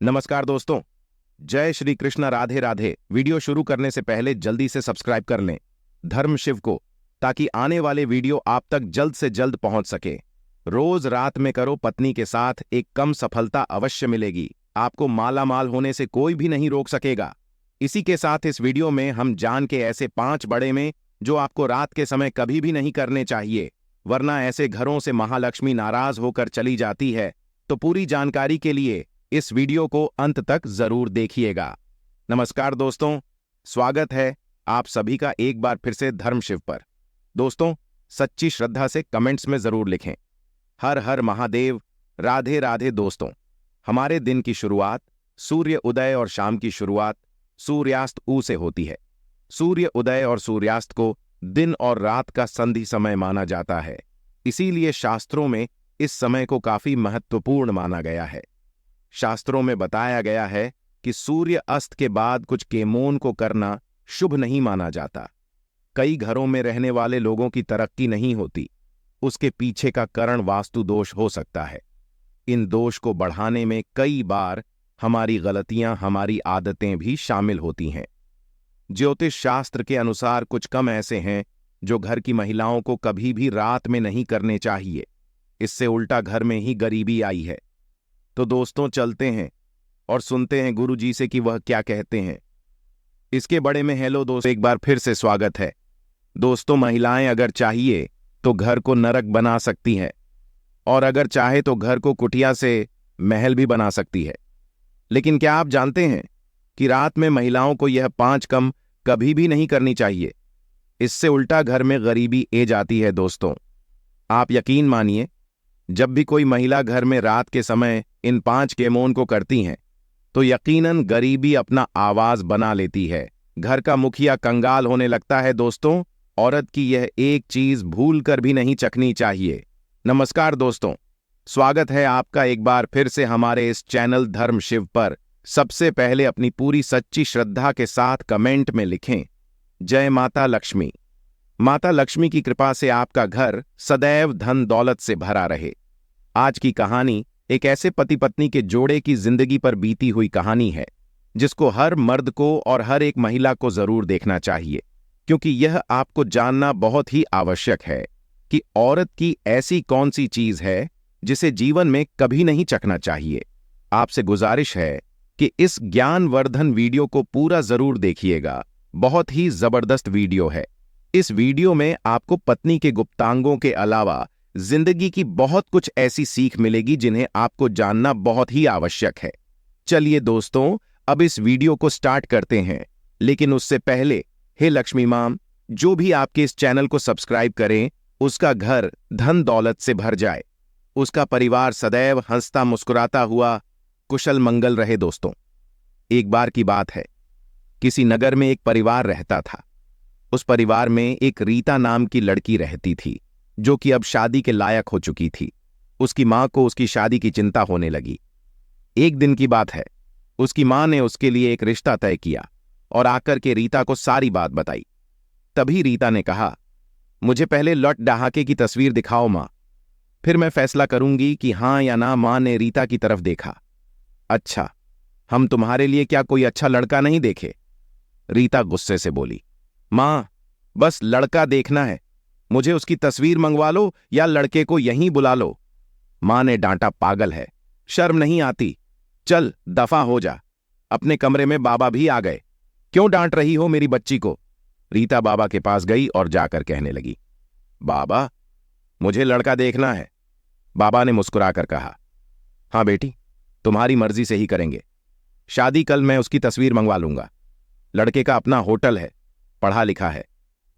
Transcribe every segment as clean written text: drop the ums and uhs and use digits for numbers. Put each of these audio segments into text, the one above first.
नमस्कार दोस्तों। जय श्री कृष्ण, राधे राधे। वीडियो शुरू करने से पहले जल्दी से सब्सक्राइब कर लें धर्म शिव को, ताकि आने वाले वीडियो आप तक जल्द से जल्द पहुंच सके। रोज रात में करो पत्नी के साथ, एक कम सफलता अवश्य मिलेगी। आपको माला माल होने से कोई भी नहीं रोक सकेगा। इसी के साथ इस वीडियो में हम जान के ऐसे 5 बड़े में जो आपको रात के समय कभी भी नहीं करने चाहिए, वरना ऐसे घरों से महालक्ष्मी नाराज होकर चली जाती है। तो पूरी जानकारी के लिए इस वीडियो को अंत तक जरूर देखिएगा। नमस्कार दोस्तों, स्वागत है आप सभी का एक बार फिर से धर्म शिव पर। दोस्तों, सच्ची श्रद्धा से कमेंट्स में जरूर लिखें हर हर महादेव, राधे राधे। दोस्तों, हमारे दिन की शुरुआत, सूर्य उदय और शाम की शुरुआत सूर्यास्त ऊ से होती है। सूर्य उदय और सूर्यास्त को दिन और रात का संधि समय माना जाता है। इसीलिए शास्त्रों में इस समय को काफी महत्वपूर्ण माना गया है। शास्त्रों में बताया गया है कि सूर्य अस्त के बाद कुछ केमोन को करना शुभ नहीं माना जाता। कई घरों में रहने वाले लोगों की तरक्की नहीं होती, उसके पीछे का कारण वास्तु दोष हो सकता है। इन दोष को बढ़ाने में कई बार हमारी गलतियां, हमारी आदतें भी शामिल होती हैं। ज्योतिष शास्त्र के अनुसार कुछ कम ऐसे हैं जो घर की महिलाओं को कभी भी रात में नहीं करने चाहिए। इससे उल्टा घर में ही गरीबी आई है। तो दोस्तों, चलते हैं और सुनते हैं गुरु जी से कि वह क्या कहते हैं। इसके बड़े में हेलो दोस्तों, एक बार फिर से स्वागत है। दोस्तों, महिलाएं अगर चाहिए तो घर को नरक बना सकती हैं, और अगर चाहे तो घर को कुटिया से महल भी बना सकती है। लेकिन क्या आप जानते हैं कि रात में महिलाओं को यह 5 कम कभी भी नहीं करनी चाहिए। इससे उल्टा घर में गरीबी ए जाती है। दोस्तों, आप यकीन मानिए, जब भी कोई महिला घर में रात के समय इन 5 केमोन को करती हैं तो यकीनन गरीबी अपना आवाज बना लेती है। घर का मुखिया कंगाल होने लगता है। दोस्तों, औरत की यह एक चीज भूल कर भी नहीं चखनी चाहिए। नमस्कार दोस्तों, स्वागत है आपका एक बार फिर से हमारे इस चैनल धर्म शिव पर। सबसे पहले अपनी पूरी सच्ची श्रद्धा के साथ कमेंट में लिखें जय माता लक्ष्मी। माता लक्ष्मी की कृपा से आपका घर सदैव धन दौलत से भरा रहे। आज की कहानी एक ऐसे पति पत्नी के जोड़े की जिंदगी पर बीती हुई कहानी है, जिसको हर मर्द को और हर एक महिला को जरूर देखना चाहिए, क्योंकि यह आपको जानना बहुत ही आवश्यक है कि औरत की ऐसी कौन सी चीज है जिसे जीवन में कभी नहीं चखना चाहिए। आपसे गुजारिश है कि इस ज्ञानवर्धन वीडियो को पूरा जरूर देखिएगा। बहुत ही जबरदस्त वीडियो है। इस वीडियो में आपको पत्नी के गुप्तांगों के अलावा जिंदगी की बहुत कुछ ऐसी सीख मिलेगी जिन्हें आपको जानना बहुत ही आवश्यक है। चलिए दोस्तों, अब इस वीडियो को स्टार्ट करते हैं। लेकिन उससे पहले, हे लक्ष्मी माम, जो भी आपके इस चैनल को सब्सक्राइब करें, उसका घर धन दौलत से भर जाए, उसका परिवार सदैव हंसता मुस्कुराता हुआ कुशल मंगल रहे। दोस्तों, एक बार की बात है, किसी नगर में एक परिवार रहता था। उस परिवार में एक रीता नाम की लड़की रहती थी, जो कि अब शादी के लायक हो चुकी थी। उसकी मां को उसकी शादी की चिंता होने लगी। एक दिन की बात है, उसकी मां ने उसके लिए एक रिश्ता तय किया और आकर के रीता को सारी बात बताई। तभी रीता ने कहा, मुझे पहले लौट डहाके की तस्वीर दिखाओ मां, फिर मैं फैसला करूंगी कि हां या ना। मां ने रीता की तरफ देखा। अच्छा, हम तुम्हारे लिए क्या कोई अच्छा लड़का नहीं देखे? रीता गुस्से से बोली, मां, बस लड़का देखना है, मुझे उसकी तस्वीर मंगवा लो या लड़के को यहीं बुला लो। मां ने डांटा, पागल है, शर्म नहीं आती? चल दफा हो जा, अपने कमरे में बाबा भी आ गए, क्यों डांट रही हो मेरी बच्ची को? रीता बाबा के पास गई और जाकर कहने लगी, बाबा, मुझे लड़का देखना है। बाबा ने मुस्कुराकर कहा, हां बेटी, तुम्हारी मर्जी से ही करेंगे। शादी कल मैं उसकी तस्वीर मंगवा लूंगा। लड़के का अपना होटल है, पढ़ा लिखा है,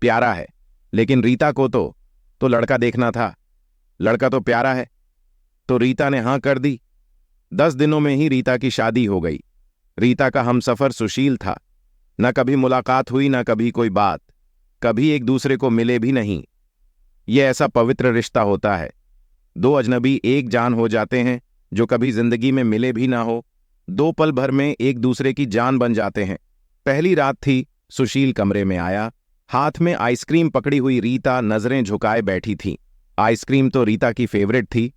प्यारा है, लेकिन रीता को तो लड़का देखना था। लड़का तो प्यारा है। तो रीता ने हां कर दी। 10 दिनों में ही रीता की शादी हो गई। रीता का हमसफर सुशील था। न कभी मुलाकात हुई, न कभी कोई बात, कभी एक दूसरे को मिले भी नहीं। यह ऐसा पवित्र रिश्ता होता है, 2 अजनबी एक जान हो जाते हैं जो कभी जिंदगी में मिले भी ना हो। 2 पल भर में एक दूसरे की जान बन जाते हैं। पहली रात थी। सुशील कमरे में आया। हाथ में आइसक्रीम पकड़ी हुई रीता नजरें झुकाए बैठी थी। आइसक्रीम तो रीता की फेवरेट थी।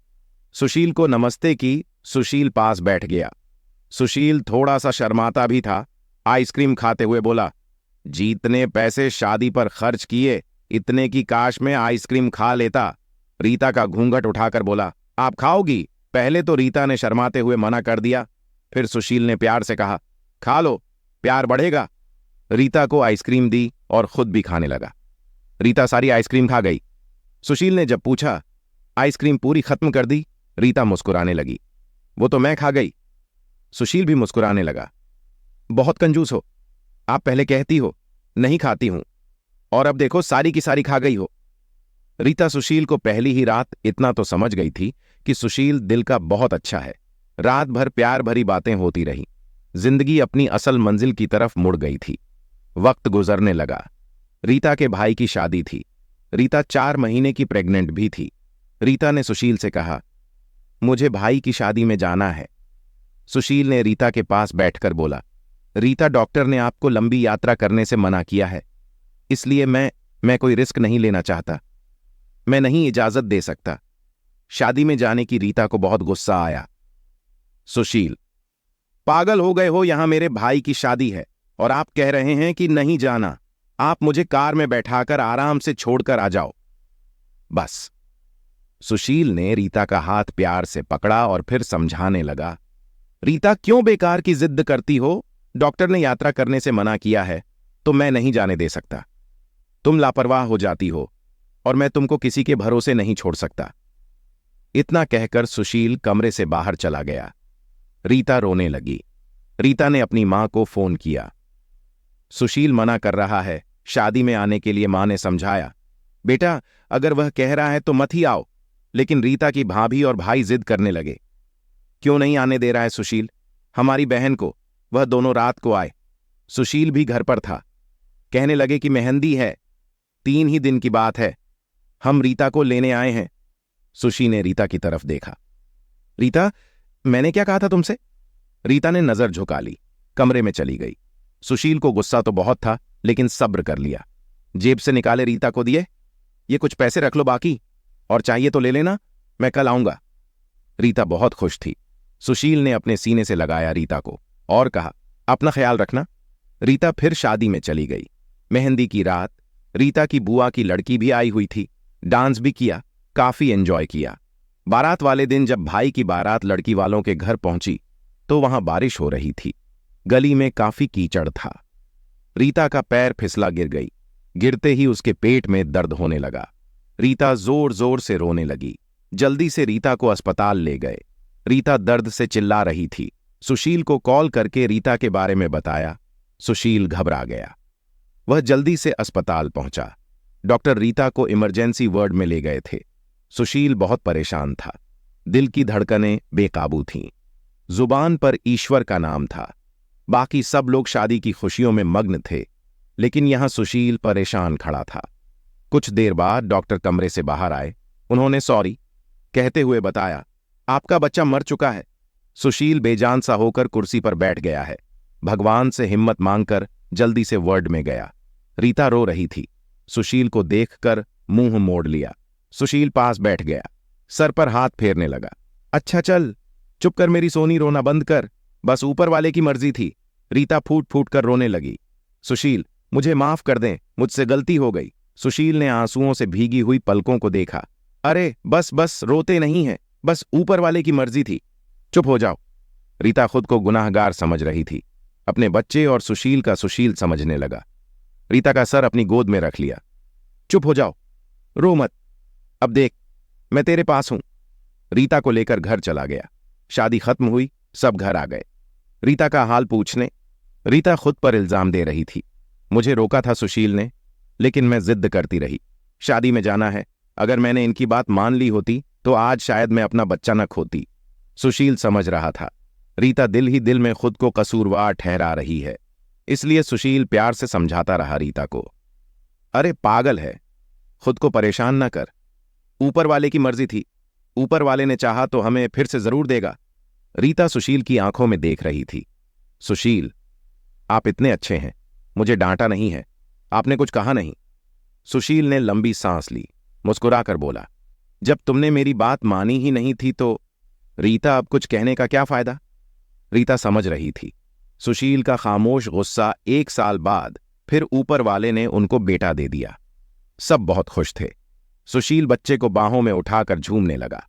सुशील को नमस्ते की। सुशील पास बैठ गया। सुशील थोड़ा सा शर्माता भी था। आइसक्रीम खाते हुए बोला, जितने पैसे शादी पर खर्च किए इतने की काश में आइसक्रीम खा लेता। रीता का घूंघट उठाकर बोला, आप खाओगी? पहले तो रीता ने शर्माते हुए मना कर दिया, फिर सुशील ने प्यार से कहा, खा लो, प्यार बढ़ेगा। रीता को आइसक्रीम दी और खुद भी खाने लगा। रीता सारी आइसक्रीम खा गई। सुशील ने जब पूछा, आइसक्रीम पूरी खत्म कर दी? रीता मुस्कुराने लगी, वो तो मैं खा गई। सुशील भी मुस्कुराने लगा, बहुत कंजूस हो, आप पहले कहती हो नहीं खाती हूं और अब देखो सारी की सारी खा गई हो। रीता सुशील को पहली ही रात इतना तो समझ गई थी कि सुशील दिल का बहुत अच्छा है। रात भर प्यार भरी बातें होती रहीं। जिंदगी अपनी असल मंजिल की तरफ मुड़ गई थी। वक्त गुजरने लगा। रीता के भाई की शादी थी। रीता 4 महीने की प्रेग्नेंट भी थी। रीता ने सुशील से कहा, मुझे भाई की शादी में जाना है। सुशील ने रीता के पास बैठकर बोला, रीता, डॉक्टर ने आपको लंबी यात्रा करने से मना किया है, इसलिए मैं कोई रिस्क नहीं लेना चाहता। मैं नहीं इजाजत दे सकता। शादी में जाने की रीता को बहुत गुस्सा आया। सुशील, पागल हो गए हो? यहां मेरे भाई की शादी है और आप कह रहे हैं कि नहीं जाना। आप मुझे कार में बैठाकर आराम से छोड़कर आ जाओ बस। सुशील ने रीता का हाथ प्यार से पकड़ा और फिर समझाने लगा, रीता, क्यों बेकार की जिद करती हो? डॉक्टर ने यात्रा करने से मना किया है तो मैं नहीं जाने दे सकता। तुम लापरवाह हो जाती हो और मैं तुमको किसी के भरोसे नहीं छोड़ सकता। इतना कहकर सुशील कमरे से बाहर चला गया। रीता रोने लगी। रीता ने अपनी मां को फोन किया। सुशील मना कर रहा है, शादी में आने के लिए मां ने समझाया, बेटा अगर वह कह रहा है तो मत ही आओ। लेकिन रीता की भाभी और भाई जिद करने लगे। क्यों नहीं आने दे रहा है सुशील? हमारी बहन को, वह दोनों रात को आए। सुशील भी घर पर था। कहने लगे कि मेहंदी है, 3 ही दिन की बात है, हम रीता को लेने आए हैं। सुशील ने रीता की तरफ देखा। रीता, मैंने क्या कहा था तुमसे? रीता ने नजर झुका ली, कमरे में चली गई। सुशील को गुस्सा तो बहुत था लेकिन सब्र कर लिया। जेब से निकाले रीता को दिए, ये कुछ पैसे रख लो बाकी, और चाहिए तो ले लेना, मैं कल आऊंगा। रीता बहुत खुश थी। सुशील ने अपने सीने से लगाया रीता को और कहा, अपना ख्याल रखना। रीता फिर शादी में चली गई। मेहंदी की रात, रीता की बुआ की लड़की भी आई हुई थी। डांस भी किया, काफी एंजॉय किया। बारात वाले दिन जब भाई की बारात लड़की वालों के घर पहुंची तो वहां बारिश हो रही थी। गली में काफी कीचड़ था। रीता का पैर फिसला गिर गई। गिरते ही उसके पेट में दर्द होने लगा। रीता जोर जोर से रोने लगी। जल्दी से रीता को अस्पताल ले गए। रीता दर्द से चिल्ला रही थी। सुशील को कॉल करके रीता के बारे में बताया। सुशील घबरा गया। वह जल्दी से अस्पताल पहुंचा। डॉक्टर रीता को इमरजेंसी वार्ड में ले गए थे। सुशील बहुत परेशान था। दिल की धड़कनें बेकाबू थीं। जुबान पर ईश्वर का नाम था। बाकी सब लोग शादी की खुशियों में मग्न थे, लेकिन यहां सुशील परेशान खड़ा था। कुछ देर बाद डॉक्टर कमरे से बाहर आए। उन्होंने सॉरी कहते हुए बताया, आपका बच्चा मर चुका है। सुशील बेजान सा होकर कुर्सी पर बैठ गया है। भगवान से हिम्मत मांगकर जल्दी से वार्ड में गया। रीता रो रही थी। सुशील को देखकर मुंह मोड़ लिया। सुशील पास बैठ गया, सर पर हाथ फेरने लगा। अच्छा चल, चुप कर मेरी सोनी, रोना बंद कर, बस ऊपर वाले की मर्जी थी। रीता फूट फूट कर रोने लगी। सुशील, मुझे माफ कर दें, मुझसे गलती हो गई। सुशील ने आंसुओं से भीगी हुई पलकों को देखा। अरे बस बस, रोते नहीं हैं, बस ऊपर वाले की मर्जी थी, चुप हो जाओ। रीता खुद को गुनाहगार समझ रही थी। अपने बच्चे और सुशील का सुशील समझने लगा। रीता का सर अपनी गोद में रख लिया। चुप हो जाओ, रो मत, अब देख मैं तेरे पास हूं। रीता को लेकर घर चला गया। शादी खत्म हुई, सब घर आ गए रीता का हाल पूछने। रीता खुद पर इल्जाम दे रही थी। मुझे रोका था सुशील ने, लेकिन मैं जिद करती रही। शादी में जाना है, अगर मैंने इनकी बात मान ली होती तो आज शायद मैं अपना बच्चा न खोती। सुशील समझ रहा था रीता दिल ही दिल में खुद को कसूरवार ठहरा रही है, इसलिए सुशील प्यार से समझाता रहा रीता को। अरे पागल है, खुद को परेशान न कर, ऊपर वाले की मर्जी थी, ऊपर वाले ने चाहा तो हमें फिर से जरूर देगा। रीता सुशील की आंखों में देख रही थी। सुशील, आप इतने अच्छे हैं, मुझे डांटा नहीं है, आपने कुछ कहा नहीं। सुशील ने लंबी सांस ली, मुस्कुराकर बोला, जब तुमने मेरी बात मानी ही नहीं थी तो रीता अब कुछ कहने का क्या फायदा। रीता समझ रही थी। सुशील का खामोश गुस्सा 1 साल बाद फिर ऊपर वाले ने उनको बेटा दे दिया। सब बहुत खुश थे। सुशील बच्चे को बाहों में उठाकर झूमने लगा।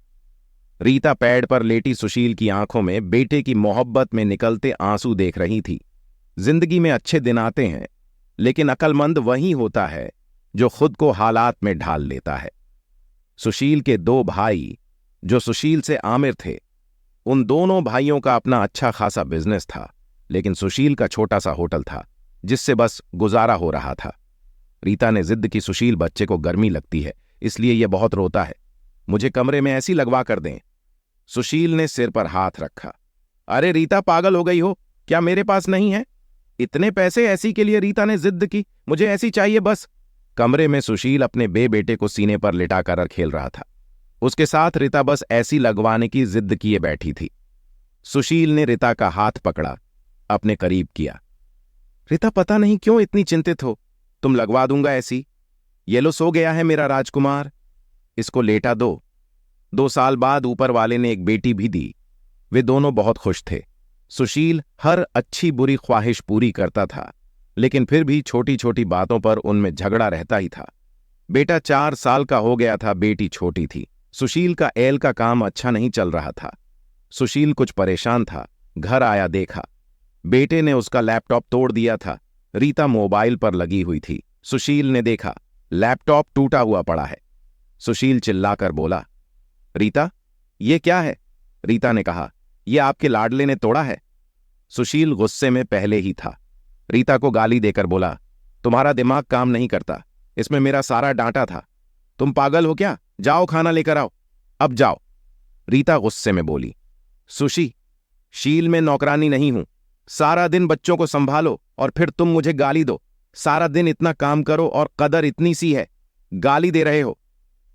रीता पैड पर लेटी सुशील की आंखों में बेटे की मोहब्बत में निकलते आंसू देख रही थी। जिंदगी में अच्छे दिन आते हैं, लेकिन अक्लमंद वही होता है जो खुद को हालात में ढाल लेता है। सुशील के 2 भाई जो सुशील से आमिर थे, उन दोनों भाइयों का अपना अच्छा खासा बिजनेस था, लेकिन सुशील का छोटा सा होटल था जिससे बस गुजारा हो रहा था। रीता ने जिद की, सुशील बच्चे को गर्मी लगती है इसलिए यह बहुत रोता है, मुझे कमरे में ऐसी लगवा कर दें। सुशील ने सिर पर हाथ रखा। अरे रीता, पागल हो गई हो क्या? मेरे पास नहीं है इतने पैसे ऐसी के लिए। रीता ने जिद की, मुझे ऐसी चाहिए बस। कमरे में सुशील अपने बेटे को सीने पर लिटाकर खेल रहा था। उसके साथ रीता बस ऐसी लगवाने की जिद किए बैठी थी। सुशील ने रीता का हाथ पकड़ा, अपने करीब किया। रीता, पता नहीं क्यों इतनी चिंतित हो, तुम लगवा दूंगा ऐसी। ये लो, सो गया है मेरा राजकुमार, इसको लेटा दो। 2 साल बाद ऊपर वाले ने एक बेटी भी दी। वे दोनों बहुत खुश थे। सुशील हर अच्छी बुरी ख्वाहिश पूरी करता था, लेकिन फिर भी छोटी छोटी बातों पर उनमें झगड़ा रहता ही था। बेटा 4 साल का हो गया था, बेटी छोटी थी। सुशील का एल का काम अच्छा नहीं चल रहा था। सुशील कुछ परेशान था। घर आया, देखा बेटे ने उसका लैपटॉप तोड़ दिया था। रीता मोबाइल पर लगी हुई थी। सुशील ने देखा लैपटॉप टूटा हुआ पड़ा है। सुशील चिल्लाकर बोला, रीता, ये क्या है? रीता ने कहा, यह आपके लाडले ने तोड़ा है। सुशील गुस्से में पहले ही था। रीता को गाली देकर बोला, तुम्हारा दिमाग काम नहीं करता, इसमें मेरा सारा डांटा था। तुम पागल हो क्या? जाओ खाना लेकर आओ, अब जाओ। रीता गुस्से में बोली, शील में नौकरानी नहीं हूं, सारा दिन बच्चों को संभालो और फिर तुम मुझे गाली दो। सारा दिन इतना काम करो और कदर इतनी सी है, गाली दे रहे हो।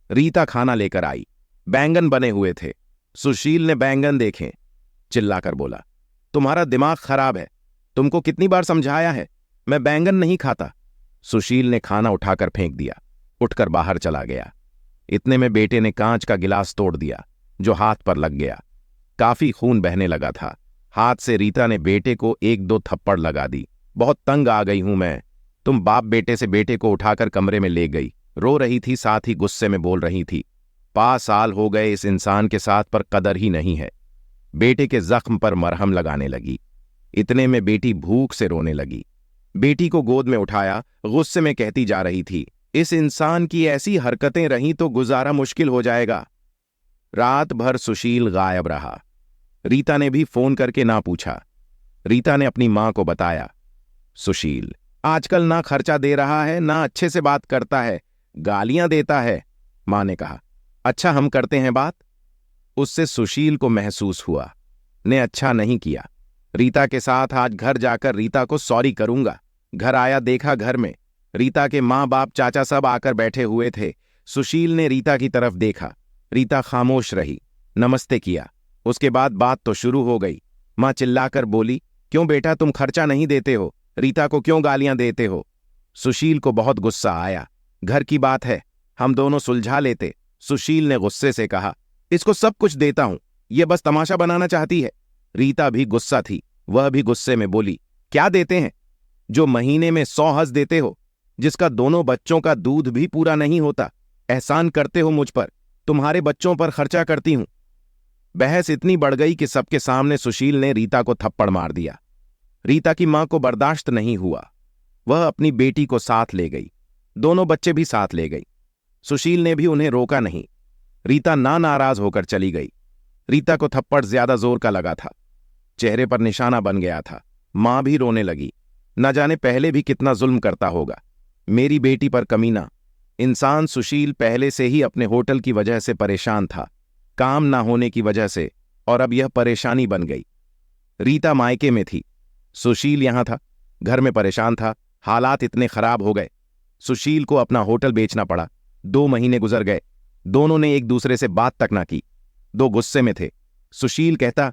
रीता खाना लेकर आई। बैंगन बने हुए थे। सुशील ने बैंगन देखे, चिल्लाकर बोला, तुम्हारा दिमाग खराब है, तुमको कितनी बार समझाया है, मैं बैंगन नहीं खाता। सुशील ने खाना उठाकर फेंक दिया, उठकर बाहर चला गया। इतने में बेटे ने कांच का गिलास तोड़ दिया, जो हाथ पर लग गया। काफी खून बहने लगा था। हाथ से रीता ने बेटे को 1-2 थप्पड़ लगा दी। बहुत तंग आ गई हूं मैं। तुम बाप बेटे से बेटे को उठाकर कमरे में ले गई। रो रही थी, साथ ही गुस्से में बोल रही थी, 5 साल हो गए इस इंसान के साथ, पर कदर ही नहीं है। बेटे के जख्म पर मरहम लगाने लगी। इतने में बेटी भूख से रोने लगी। बेटी को गोद में उठाया, गुस्से में कहती जा रही थी, इस इंसान की ऐसी हरकतें रहीं तो गुजारा मुश्किल हो जाएगा। रात भर सुशील गायब रहा। रीता ने भी फोन करके ना पूछा। रीता ने अपनी मां को बताया, सुशील आजकल ना खर्चा दे रहा है, ना अच्छे से बात करता है, गालियां देता है। मां ने कहा, अच्छा हम करते हैं बात। उससे सुशील को महसूस हुआ ने अच्छा नहीं किया। रीता के साथ आज घर जाकर रीता को सॉरी करूंगा। घर आया, देखा घर में रीता के माँ बाप चाचा सब आकर बैठे हुए थे। सुशील ने रीता की तरफ देखा। रीता खामोश रही। नमस्ते किया, उसके बाद बात तो शुरू हो गई। मां चिल्लाकर बोली, क्यों बेटा तुम खर्चा नहीं देते हो? रीता को क्यों गालियां देते हो? सुशील को बहुत गुस्सा आया। घर की बात है, हम दोनों सुलझा लेते। सुशील ने गुस्से से कहा, इसको सब कुछ देता हूं, यह बस तमाशा बनाना चाहती है। रीता भी गुस्सा थी, वह भी गुस्से में बोली, क्या देते हैं? जो महीने में 100 हज़ देते हो, जिसका दोनों बच्चों का दूध भी पूरा नहीं होता। एहसान करते हो मुझ पर, तुम्हारे बच्चों पर खर्चा करती हूं। बहस इतनी बढ़ गई कि सबके सामने सुशील ने रीता को थप्पड़ मार दिया। रीता की मां को बर्दाश्त नहीं हुआ। वह अपनी बेटी को साथ ले गई। दोनों बच्चे भी साथ ले गई। सुशील ने भी उन्हें रोका नहीं। रीता नाराज होकर चली गई। रीता को थप्पड़ ज्यादा जोर का लगा था, चेहरे पर निशाना बन गया था। मां भी रोने लगी। न जाने पहले भी कितना जुल्म करता होगा, मेरी बेटी पर कमीना इंसान। सुशील पहले से ही अपने होटल की वजह से परेशान था, काम ना होने की वजह से, और अब यह परेशानी बन गई। रीता मायके में थी, सुशील यहां था, घर में परेशान था। हालात इतने खराब हो गए, सुशील को अपना होटल बेचना पड़ा। 2 महीने गुजर गए, दोनों ने एक दूसरे से बात तक ना की। दो गुस्से में थे। सुशील कहता,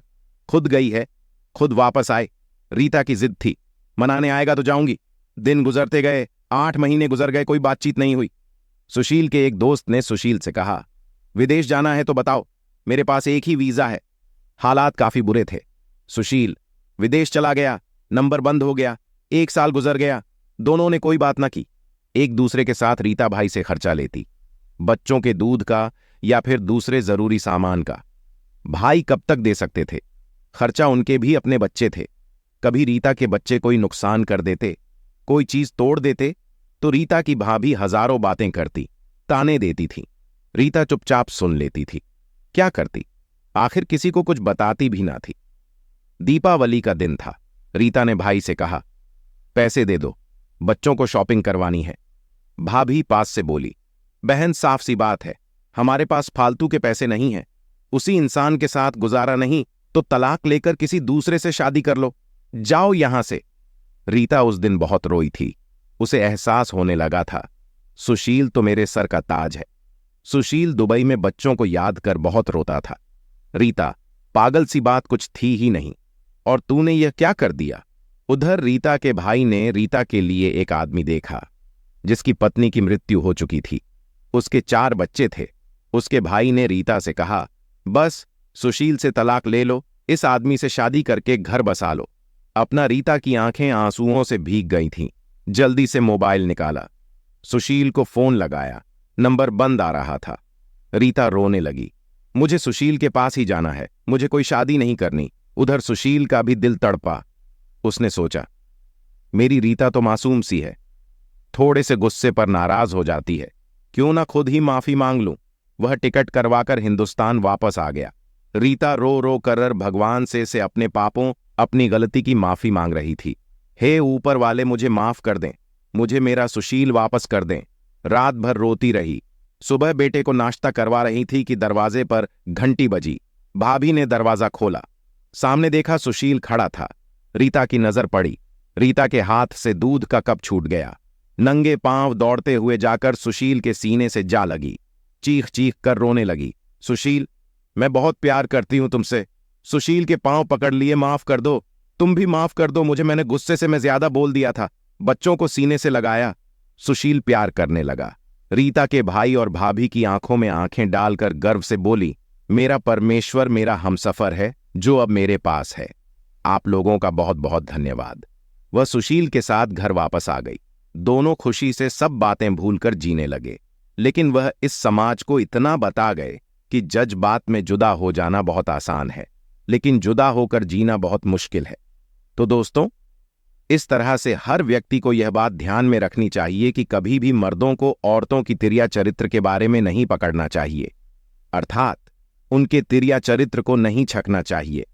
खुद गई है, खुद वापस आए। रीता की जिद थी, मनाने आएगा तो जाऊंगी। दिन गुजरते गए, 8 महीने गुजर गए, कोई बातचीत नहीं हुई। सुशील के एक दोस्त ने सुशील से कहा, विदेश जाना है तो बताओ, मेरे पास एक ही वीजा है। हालात काफी बुरे थे। सुशील, विदेश चला गया, नंबर बंद हो गया, 1 साल गुजर गया, दोनों ने कोई बात ना की। एक दूसरे के साथ रीता भाई से खर्चा लेती, बच्चों के दूध का या फिर दूसरे जरूरी सामान का। भाई कब तक दे सकते थे? खर्चा उनके भी अपने बच्चे थे। कभी रीता के बच्चे कोई नुकसान कर देते, कोई चीज तोड़ देते, तो रीता की भाभी हजारों बातें करती, ताने देती थी। रीता चुपचाप सुन लेती थी। क्या करती? आखिर किसी को कुछ बताती भी ना थी। दीपावली का दिन था। रीता ने भाई से कहा, पैसे दे दो, बच्चों को शॉपिंग करवानी है। भाभी पास से बोली, बहन साफ सी बात है, हमारे पास फालतू के पैसे नहीं हैं। उसी इंसान के साथ गुजारा नहीं तो तलाक लेकर किसी दूसरे से शादी कर लो, जाओ यहां से। रीता उस दिन बहुत रोई थी। उसे एहसास होने लगा था, सुशील तो मेरे सर का ताज है। सुशील दुबई में बच्चों को याद कर बहुत रोता था। रीता, पागल सी बात कुछ थी ही नहीं, और तूने यह क्या कर दिया? उधर रीता के भाई ने रीता के लिए एक आदमी देखा, जिसकी पत्नी की मृत्यु हो चुकी थी। उसके 4 बच्चे थे। उसके भाई ने रीता से कहा, बस सुशील से तलाक ले लो, इस आदमी से शादी करके घर बसा लो। अपना रीता की आंखें आंसुओं से भीग गई थीं। जल्दी से मोबाइल निकाला, सुशील को फोन लगाया, नंबर बंद आ रहा था। रीता रोने लगी, मुझे सुशील के पास ही जाना है, मुझे कोई शादी नहीं करनी। उधर सुशील का भी दिल तड़पा। उसने सोचा, मेरी रीता तो मासूम सी है, थोड़े से गुस्से पर नाराज हो जाती है, क्यों ना खुद ही माफी मांग लूं। वह टिकट करवाकर हिंदुस्तान वापस आ गया। रीता रो रो कर भगवान से अपने पापों, अपनी गलती की माफी मांग रही थी। हे ऊपर वाले, मुझे माफ कर दें, मुझे मेरा सुशील वापस कर दें। रात भर रोती रही। सुबह बेटे को नाश्ता करवा रही थी कि दरवाजे पर घंटी बजी। भाभी ने दरवाजा खोला। सामने देखा सुशील खड़ा था। रीता की नजर पड़ी। रीता के हाथ से दूध का कप छूट गया। नंगे पांव दौड़ते हुए जाकर सुशील के सीने से जा लगी। चीख चीख कर रोने लगी, सुशील, मैं बहुत प्यार करती हूं तुमसे। सुशील के पांव पकड़ लिए, माफ कर दो, तुम भी माफ कर दो मुझे, मैंने गुस्से से मैं ज्यादा बोल दिया था, बच्चों को सीने से लगाया। सुशील प्यार करने लगा। रीता के भाई और भाभी की आंखों में आंखें डालकर गर्व से बोली, मेरा परमेश्वर मेरा हमसफर है जो अब मेरे पास है। आप लोगों का बहुत बहुत धन्यवाद। वह सुशील के साथ घर वापस आ गई। दोनों खुशी से सब बातें भूलकर जीने लगे। लेकिन वह इस समाज को इतना बता गए कि जज्बात में जुदा हो जाना बहुत आसान है, लेकिन जुदा होकर जीना बहुत मुश्किल है। तो दोस्तों, इस तरह से हर व्यक्ति को यह बात ध्यान में रखनी चाहिए कि कभी भी मर्दों को औरतों की तिर्या चरित्र के बारे में नहीं पकड़ना चाहिए, अर्थात उनके तिर्या चरित्र को नहीं छकना चाहिए।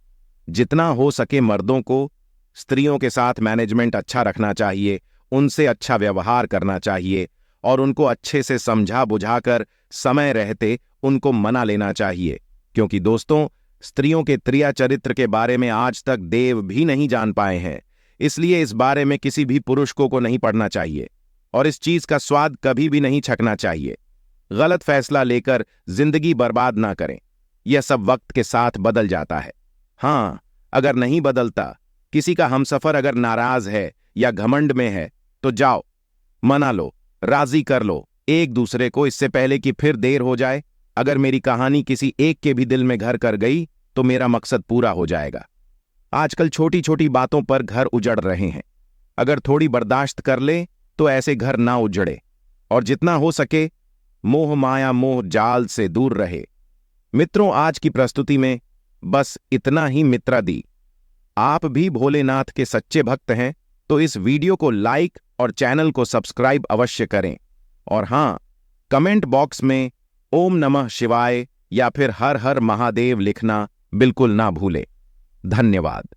जितना हो सके मर्दों को स्त्रियों के साथ मैनेजमेंट अच्छा रखना चाहिए, उनसे अच्छा व्यवहार करना चाहिए और उनको अच्छे से समझा बुझाकर समय रहते उनको मना लेना चाहिए। क्योंकि दोस्तों, स्त्रियों के त्रिया चरित्र के बारे में आज तक देव भी नहीं जान पाए हैं, इसलिए इस बारे में किसी भी पुरुष को नहीं पढ़ना चाहिए और इस चीज का स्वाद कभी भी नहीं छकना चाहिए। गलत फैसला लेकर जिंदगी बर्बाद ना करें, यह सब वक्त के साथ बदल जाता है। हाँ, अगर नहीं बदलता, किसी का हमसफर अगर नाराज है या घमंड में है तो जाओ, मना लो, राजी कर लो एक दूसरे को, इससे पहले कि फिर देर हो जाए। अगर मेरी कहानी किसी एक के भी दिल में घर कर गई तो मेरा मकसद पूरा हो जाएगा। आजकल छोटी छोटी बातों पर घर उजड़ रहे हैं, अगर थोड़ी बर्दाश्त कर ले तो ऐसे घर ना उजड़े और जितना हो सके मोह माया मोह जाल से दूर रहे। मित्रों, आज की प्रस्तुति में बस इतना ही मित्रादि। आप भी भोलेनाथ के सच्चे भक्त हैं तो इस वीडियो को लाइक और चैनल को सब्सक्राइब अवश्य करें। और हां, कमेंट बॉक्स में ओम नमः शिवाय या फिर हर हर महादेव लिखना बिल्कुल ना भूलें। धन्यवाद।